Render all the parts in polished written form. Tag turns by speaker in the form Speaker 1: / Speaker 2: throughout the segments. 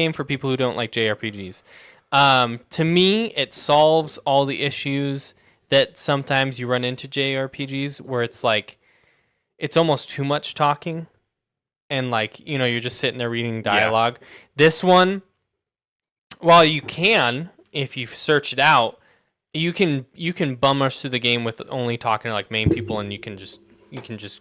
Speaker 1: game for people who don't like JRPGs. To me, it solves all the issues that sometimes you run into JRPGs where it's like it's almost too much talking and like, you're just sitting there reading dialogue. Yeah. This one, while you can, if you search it out, you can bum rush through the game with only talking to like main people, and you can just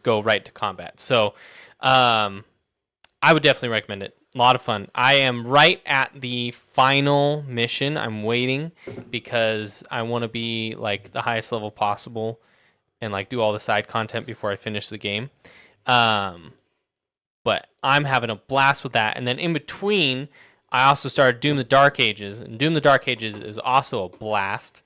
Speaker 1: go right to combat. So, I would definitely recommend it. A lot of fun. I am right at the final mission. I'm waiting because I want to be like the highest level possible and like do all the side content before I finish the game. But I'm having a blast with that. And then in between, I also started Doom the Dark Ages, and Doom the Dark Ages is also a blast.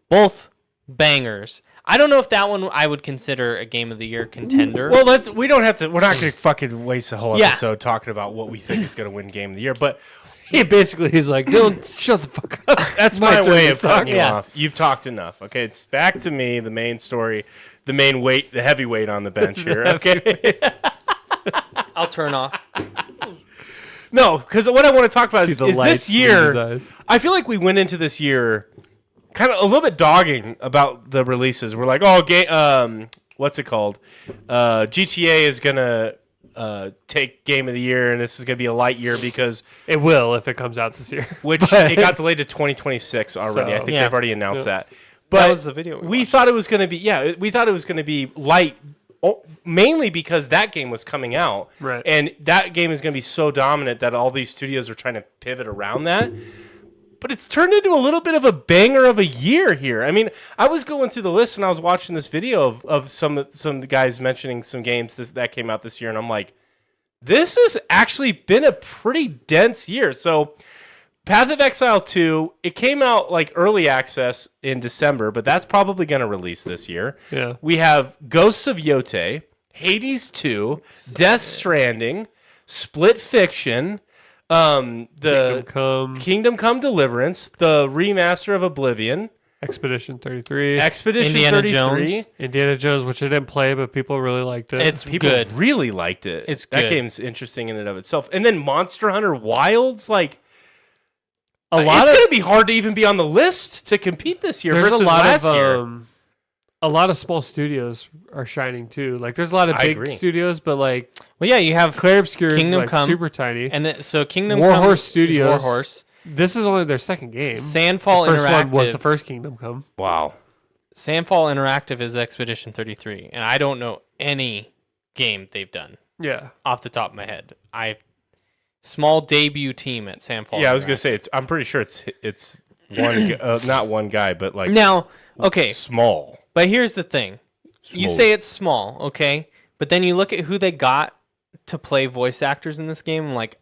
Speaker 1: Both bangers. I don't know if that one I would consider a Game of the Year contender.
Speaker 2: Well, we're not going to fucking waste a whole episode talking about what we think is going to win Game of the Year, but
Speaker 3: he's like, Dylan, shut the fuck up.
Speaker 2: That's my way of cutting you off. You've talked enough. Okay, it's back to me, the main story, the heavyweight on the bench here. Okay.
Speaker 1: I'll turn off.
Speaker 2: No, because what I want to talk about is this year. I feel like we went into this year kind of a little bit dogging about the releases. We're like, what's it called? GTA is gonna take Game of the Year, and this is gonna be a light year because
Speaker 3: it will if it comes out this year.
Speaker 2: Which it got delayed to 2026 already. So, I think they've already announced that. But
Speaker 1: that was the video
Speaker 2: we thought it was gonna be. We thought it was gonna be light. Mainly because that game was coming out,
Speaker 3: right?
Speaker 2: And that game is going to be so dominant that all these studios are trying to pivot around that. But it's turned into a little bit of a banger of a year here. I mean, I was going through the list and I was watching this video of some guys mentioning some games that came out this year, and I'm like, this has actually been a pretty dense year. So, Path of Exile 2, it came out like early access in December, but that's probably going to release this year.
Speaker 3: Yeah.
Speaker 2: We have Ghosts of Yote, Hades 2, Death Stranding, Split Fiction, the Kingdom Come Deliverance, the remaster of Oblivion,
Speaker 3: Expedition 33,
Speaker 1: Indiana
Speaker 2: 33,
Speaker 1: Jones.
Speaker 3: Indiana Jones, which I didn't play, but people really liked it.
Speaker 2: People
Speaker 1: good.
Speaker 2: Really liked it.
Speaker 1: It's
Speaker 2: that
Speaker 1: good.
Speaker 2: game's interesting in and of itself. And then Monster Hunter Wilds, like.
Speaker 3: It's
Speaker 2: going to be hard to even be on the list to compete this year versus last year.
Speaker 3: A lot of small studios are shining too. Like there's a lot of big studios, but like
Speaker 1: you have
Speaker 3: Clair Obscur
Speaker 1: Kingdom
Speaker 3: is
Speaker 1: Come,
Speaker 3: super tiny,
Speaker 1: and so Kingdom
Speaker 3: Warhorse
Speaker 1: Come
Speaker 3: Studios.
Speaker 1: Warhorse.
Speaker 3: This is only their second game.
Speaker 1: Sandfall
Speaker 3: the first
Speaker 1: Interactive
Speaker 3: one was the first Kingdom Come.
Speaker 2: Wow.
Speaker 1: Sandfall Interactive is Expedition 33, and I don't know any game they've done.
Speaker 3: Yeah,
Speaker 1: off the top of my head, small debut team at Sandfall.
Speaker 2: Yeah, I was gonna say I'm pretty sure it's one not one guy, but like
Speaker 1: now okay,
Speaker 2: small.
Speaker 1: But here's the thing: you say it's small, okay, but then you look at who they got to play voice actors in this game. I'm like,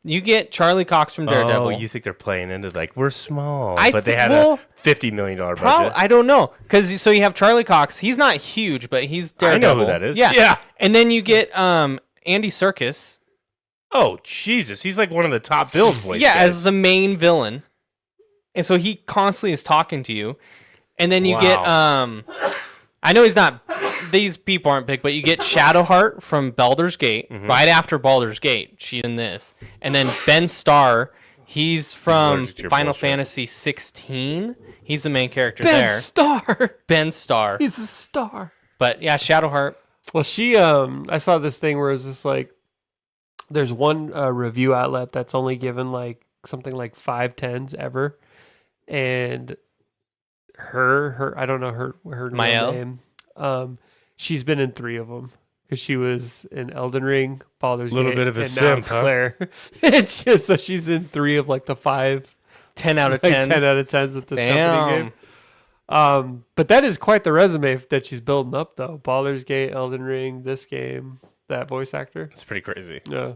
Speaker 1: you get Charlie Cox from Daredevil.
Speaker 2: Oh, you think they're playing into like we're small,
Speaker 1: but
Speaker 2: they had a $50 million budget.
Speaker 1: I don't know, because so you have Charlie Cox. He's not huge, but he's Daredevil.
Speaker 2: I know who that is.
Speaker 1: Yeah. And then you get Andy Serkis.
Speaker 2: Oh Jesus, he's like one of the top billed voice guys.
Speaker 1: As the main villain, and so he constantly is talking to you. And then you get I know he's not. These people aren't big, but you get Shadowheart from Baldur's Gate. Mm-hmm. Right after Baldur's Gate, she's in this, and then Ben Starr. He's from Final Fantasy 16. He's the main character there. Ben Starr.
Speaker 3: He's a star.
Speaker 1: But yeah, Shadowheart.
Speaker 3: Well, I saw this thing where it's just like, there's one review outlet that's only given like something like 5 10s ever, and her I don't know her name. She's been in 3 of them because she was in Elden Ring, Baldur's Gate,
Speaker 2: bit of a
Speaker 3: and
Speaker 2: simp,
Speaker 3: now Claire. It's just, so she's in 3 of like the 5,
Speaker 1: 10 out of 10,
Speaker 3: 10 out of 10s at this company game. But that is quite the resume that she's building up, though. Baldur's Gate, Elden Ring, this game, that voice actor.
Speaker 2: It's pretty crazy.
Speaker 3: Yeah.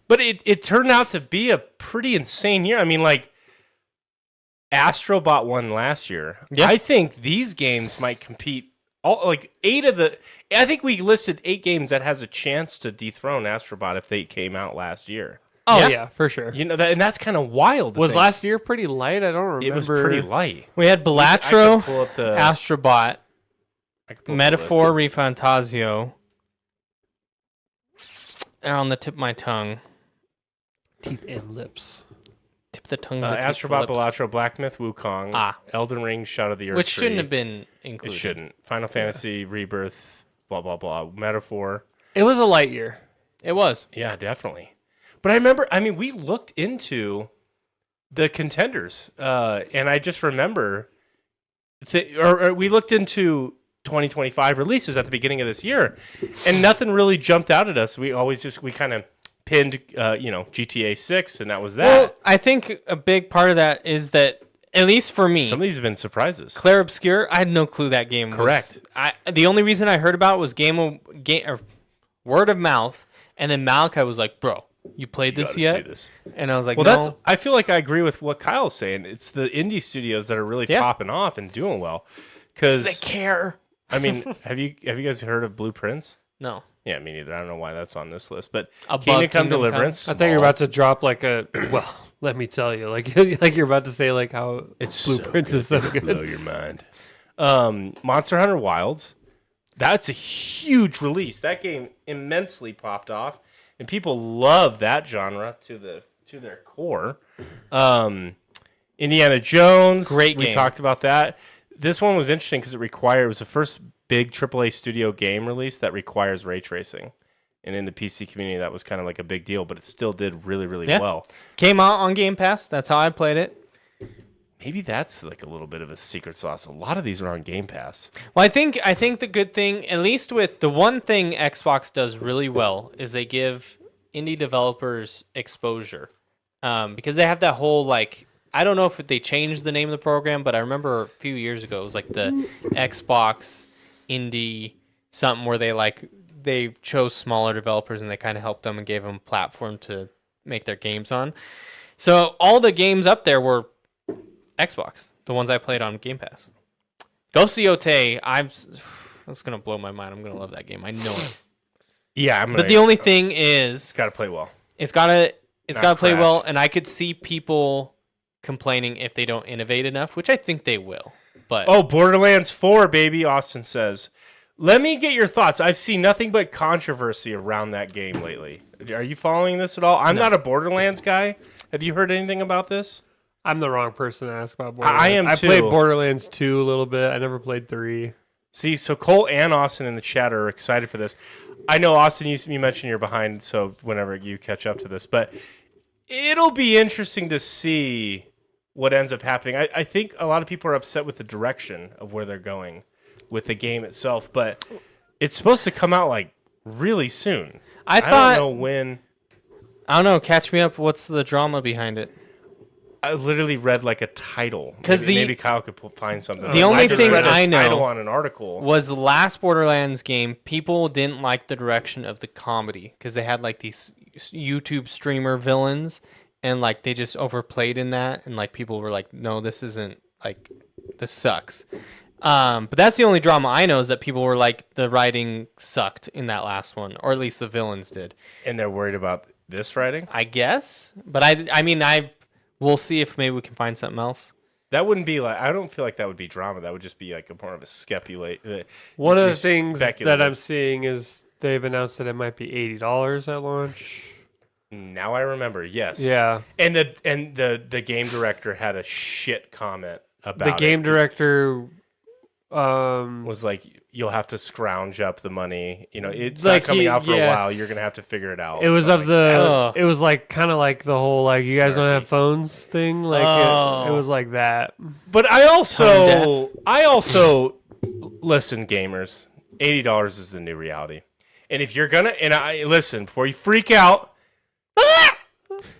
Speaker 2: But it turned out to be a pretty insane year. I mean, like, Astrobot won last year. Yeah. I think these games might compete. I think we listed 8 games that has a chance to dethrone Astrobot if they came out last year.
Speaker 3: Oh, yeah, for sure.
Speaker 2: You know, and that's kind of wild.
Speaker 3: Was last year pretty light? I don't remember.
Speaker 2: It was pretty light.
Speaker 1: We had Balatro, Astrobot, Metaphor, Refantasio. They're on the tip of my tongue.
Speaker 3: Teeth and lips.
Speaker 1: Tip of the tongue. of the tip
Speaker 2: Astrobot,
Speaker 1: lips.
Speaker 2: Balatro, Black Myth, Wukong, Elden Ring, Shadow of the Earth,
Speaker 1: Which shouldn't
Speaker 2: 3.
Speaker 1: have been
Speaker 2: It
Speaker 1: included.
Speaker 2: shouldn't. Final Fantasy, Rebirth, blah blah blah. Metaphor.
Speaker 3: It was a light year.
Speaker 1: It was.
Speaker 2: Yeah, definitely. But I remember. I mean, we looked into the contenders, and I just remember, or we looked into 2025 releases at the beginning of this year, and nothing really jumped out at us. We kind of pinned, GTA 6, and that was that.
Speaker 1: Well, I think a big part of that is that, at least for me,
Speaker 2: Some of these have been surprises.
Speaker 1: Claire Obscure, I had no clue that game was.
Speaker 2: Correct.
Speaker 1: The only reason I heard about it was word of mouth, and then Malachi was like, "Bro, you played
Speaker 2: You
Speaker 1: this
Speaker 2: gotta
Speaker 1: yet?"
Speaker 2: see this.
Speaker 1: And I was like,
Speaker 2: Well,
Speaker 1: "No."
Speaker 2: I feel like I agree with what Kyle's saying. It's the indie studios that are really
Speaker 1: Yeah.
Speaker 2: popping off and doing well.
Speaker 1: They
Speaker 2: Because
Speaker 1: care.
Speaker 2: I mean, have you guys heard of Blueprints?
Speaker 1: No.
Speaker 2: Yeah, me neither. I don't know why that's on this list, but
Speaker 1: Above
Speaker 2: Kingdom Come
Speaker 1: Kingdom
Speaker 2: Deliverance.
Speaker 3: I thought you were
Speaker 2: small.
Speaker 3: about to drop like a. Well, let me tell you, like you're about to say like how
Speaker 2: It's
Speaker 3: Blueprints
Speaker 2: so
Speaker 3: is so
Speaker 2: good.
Speaker 3: good.
Speaker 2: Blow your mind. Monster Hunter Wilds. That's a huge release. That game immensely popped off, and people love that genre to their core. Indiana Jones.
Speaker 1: Great
Speaker 2: We
Speaker 1: game.
Speaker 2: talked about that. This one was interesting because it was the first big AAA studio game release that requires ray tracing. And in the PC community, that was kind of like a big deal, but it still did really, really
Speaker 1: Yeah.
Speaker 2: well.
Speaker 1: Came out on Game Pass. That's how I played it.
Speaker 2: Maybe that's like a little bit of a secret sauce. A lot of these are on Game Pass.
Speaker 1: Well, I think the good thing, at least with the one thing Xbox does really well, is they give indie developers exposure, because they have that whole like, I don't know if they changed the name of the program, but I remember a few years ago it was like the Xbox indie something where they chose smaller developers and they kind of helped them and gave them a platform to make their games on. So all the games up there were Xbox, the ones I played on Game Pass. Ghost of Yotei, that's gonna blow my mind. I'm gonna love that game. I know it.
Speaker 2: Yeah,
Speaker 1: But the only thing is,
Speaker 2: it's got to play well.
Speaker 1: it's gotta
Speaker 2: Not
Speaker 1: play
Speaker 2: crash.
Speaker 1: well, and I could see people complaining if they don't innovate enough, which I think they will. But
Speaker 2: Oh, Borderlands 4, baby, Austin says. Let me get your thoughts. I've seen nothing but controversy around that game lately. Are you following this at all? I'm not a Borderlands guy. Have you heard anything about this?
Speaker 3: I'm the wrong person to ask about Borderlands.
Speaker 2: I am
Speaker 3: I
Speaker 2: too.
Speaker 3: played Borderlands 2 a little bit. I never played 3.
Speaker 2: See, so Cole and Austin in the chat are excited for this. I know, Austin, you mentioned you're behind, so whenever you catch up to this. But it'll be interesting to see what ends up happening. I think a lot of people are upset with the direction of where they're going with the game itself, but it's supposed to come out like really soon.
Speaker 1: I
Speaker 2: don't
Speaker 1: thought,
Speaker 2: know when.
Speaker 1: I don't know. Catch me up. What's the drama behind it?
Speaker 2: I literally read like a title.
Speaker 1: 'Cause
Speaker 2: Maybe Kyle could find something.
Speaker 1: The only
Speaker 2: I just
Speaker 1: thing
Speaker 2: read a
Speaker 1: I know
Speaker 2: title on an article.
Speaker 1: Was the last Borderlands game, people didn't like the direction of the comedy because they had like these YouTube streamer villains and like they just overplayed in that, and like people were like, no, this isn't, like, this sucks. But that's the only drama I know, is that people were like, the writing sucked in that last one, or at least the villains did,
Speaker 2: And they're worried about this writing?
Speaker 1: I guess. But we'll see if maybe we can find something else.
Speaker 2: That wouldn't be like, I don't feel like that would be drama. That would just be like a more of a
Speaker 3: One of the things that
Speaker 2: speculative.
Speaker 3: I'm seeing is they've announced that it might be $80 at launch.
Speaker 2: Now I remember, yes.
Speaker 3: Yeah.
Speaker 2: And the game director had a shit comment about
Speaker 3: The game
Speaker 2: it.
Speaker 3: director
Speaker 2: Was like, you'll have to scrounge up the money. You know, it's
Speaker 3: Like
Speaker 2: not coming
Speaker 3: he-
Speaker 2: out for a
Speaker 3: yeah.
Speaker 2: while. You're gonna have to figure it out.
Speaker 3: it was
Speaker 2: Something
Speaker 3: of
Speaker 2: like that.
Speaker 3: the
Speaker 1: Ugh.
Speaker 3: it was like kind of like the whole like you guys don't have phones thing, like
Speaker 1: Oh.
Speaker 3: it was like that.
Speaker 2: But I
Speaker 1: Tone
Speaker 2: also listen, gamers. $80 is the new reality. And if you're gonna, and I listen before you freak out.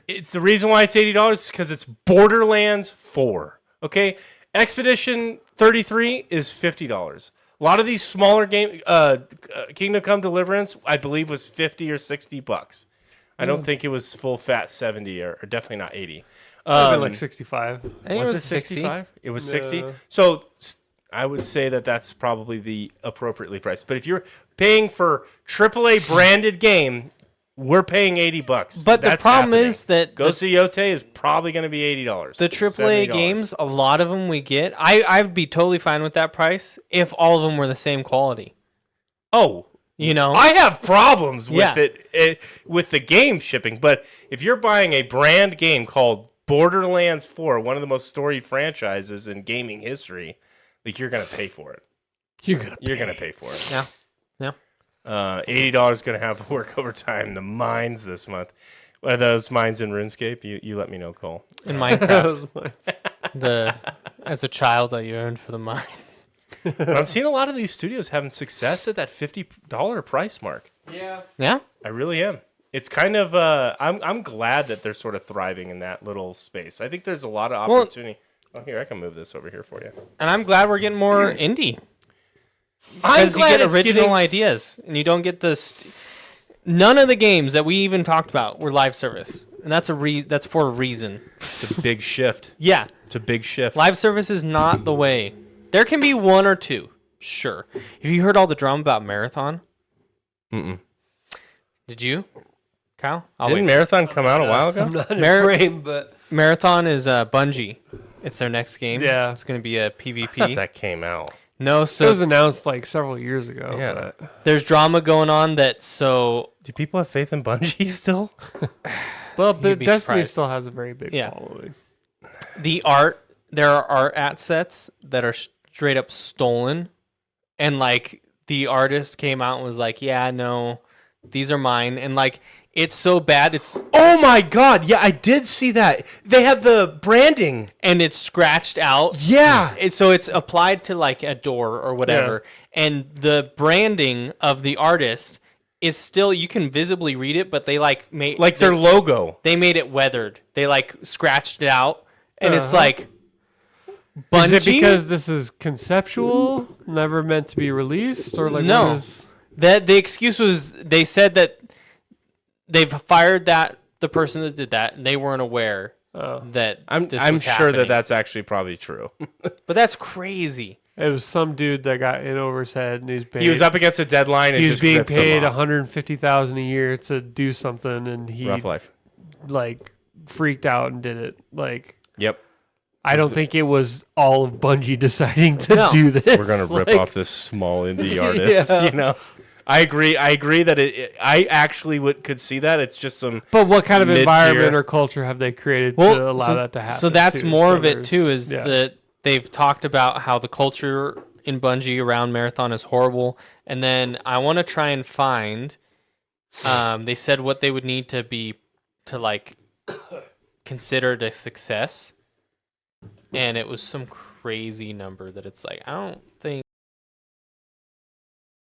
Speaker 2: It's the reason why it's $80 because it's Borderlands 4. Okay, Expedition 33 is $50. A lot of these smaller game, Kingdom Come Deliverance, I believe was $50 or $60. I don't think it was full fat 70 or definitely not 80.
Speaker 3: Like 65.
Speaker 1: I think
Speaker 2: Was
Speaker 1: it
Speaker 2: it 65? It was 60.
Speaker 3: Yeah.
Speaker 2: So I would say that that's probably the appropriately priced. But if you're paying for AAA branded game, we're paying $80.
Speaker 1: But the
Speaker 2: That's
Speaker 1: problem
Speaker 2: happening.
Speaker 1: is that
Speaker 2: Ghost of Yotei is probably going to be $80.
Speaker 1: the AAA
Speaker 2: $70.
Speaker 1: games, a lot of them we get, I'd be totally fine with that price if all of them were the same quality.
Speaker 2: Oh,
Speaker 1: You know,
Speaker 2: I have problems with
Speaker 1: Yeah.
Speaker 2: it with the game shipping, but if you're buying a brand game called Borderlands 4, one of the most storied franchises in gaming history, like you're gonna pay for it.
Speaker 3: You're gonna.
Speaker 2: You're gonna pay for it.
Speaker 1: Yeah. Yeah.
Speaker 2: $80 gonna have work overtime. The mines this month. Are those mines in RuneScape? You let me know, Cole.
Speaker 1: in Minecraft, as a child, I yearned for the mines.
Speaker 2: But I'm seeing a lot of these studios having success at that $50 price mark.
Speaker 1: Yeah.
Speaker 2: I really am. It's kind of I'm glad that they're sort of thriving in that little space. I think there's a lot of
Speaker 1: Well-
Speaker 2: opportunity. Oh, here, I can move this over here for you.
Speaker 1: And I'm glad we're getting more indie.
Speaker 2: I'm
Speaker 1: Because you
Speaker 2: glad
Speaker 1: get
Speaker 2: it's
Speaker 1: original
Speaker 2: getting-
Speaker 1: ideas, and you don't get this. None of the games that we even talked about were live service, and that's that's for a reason.
Speaker 2: It's a big shift.
Speaker 1: Yeah,
Speaker 2: It's a big shift.
Speaker 1: live service is not the way. There can be one or two, sure. Have you heard all the drama about Marathon?
Speaker 2: Mm-mm.
Speaker 1: Did you, Kyle? I'll
Speaker 2: Didn't
Speaker 1: wait.
Speaker 2: Marathon come out a while ago?
Speaker 3: I'm not in
Speaker 1: Mar-
Speaker 3: frame, but
Speaker 1: Marathon is Bungie. It's their next game.
Speaker 3: Yeah.
Speaker 1: It's going to be a
Speaker 2: I thought
Speaker 1: PvP.
Speaker 2: that came out.
Speaker 1: No,
Speaker 3: it
Speaker 1: so
Speaker 3: was announced like several years ago.
Speaker 2: Yeah.
Speaker 3: but-
Speaker 1: there's drama going on that
Speaker 2: Do people have faith in Bungie still?
Speaker 3: Well, but
Speaker 1: be
Speaker 3: Destiny
Speaker 1: surprised.
Speaker 3: still has a very big
Speaker 1: Yeah.
Speaker 3: following.
Speaker 1: there are art assets that are straight up stolen, and like the artist came out and was like, yeah, no, these are mine, and like it's so bad
Speaker 2: Oh my god, yeah, I did see that. They have the branding.
Speaker 1: and it's scratched out.
Speaker 2: Yeah.
Speaker 1: So it's applied to like a door or whatever, and the branding of the artist is still, you can visibly read it, but they like made
Speaker 2: Like their logo.
Speaker 1: they made it weathered. They like scratched it out, and it's
Speaker 3: Uh-huh.
Speaker 1: like Bungie.
Speaker 3: Is it because this is conceptual, never meant to be released, or like
Speaker 1: No.
Speaker 3: what is?
Speaker 1: that the excuse was they said that they've fired the person that did that, and they weren't aware that
Speaker 2: I'm
Speaker 1: this
Speaker 2: I'm
Speaker 1: was
Speaker 2: sure
Speaker 1: happening.
Speaker 2: that that's actually probably true.
Speaker 1: But that's crazy.
Speaker 3: It was some dude that got in over his head, and he's paid.
Speaker 2: He was up against a deadline and
Speaker 3: He was
Speaker 2: just
Speaker 3: being
Speaker 2: ripped
Speaker 3: paid
Speaker 2: him off.
Speaker 3: $150,000 a year to do something, and he
Speaker 2: Rough life.
Speaker 3: like freaked out and did it. Like
Speaker 2: Yep.
Speaker 3: I don't think it was all of Bungie deciding to
Speaker 1: No.
Speaker 3: do this.
Speaker 2: We're gonna rip
Speaker 3: Like,
Speaker 2: off this small indie artist.
Speaker 3: Yeah.
Speaker 2: You know, I agree. I agree that I actually could see that. It's just some.
Speaker 3: But what kind of
Speaker 2: mid-tier.
Speaker 3: environment or culture have they created to allow that to happen?
Speaker 1: So that's
Speaker 3: too?
Speaker 1: more
Speaker 3: So
Speaker 1: of it
Speaker 3: there's-
Speaker 1: too. Is
Speaker 3: yeah.
Speaker 1: that they've talked about how the culture in Bungie around Marathon is horrible, and then I want to try and find. They said what they would need to like considered a success, and it was some crazy number that it's like I don't think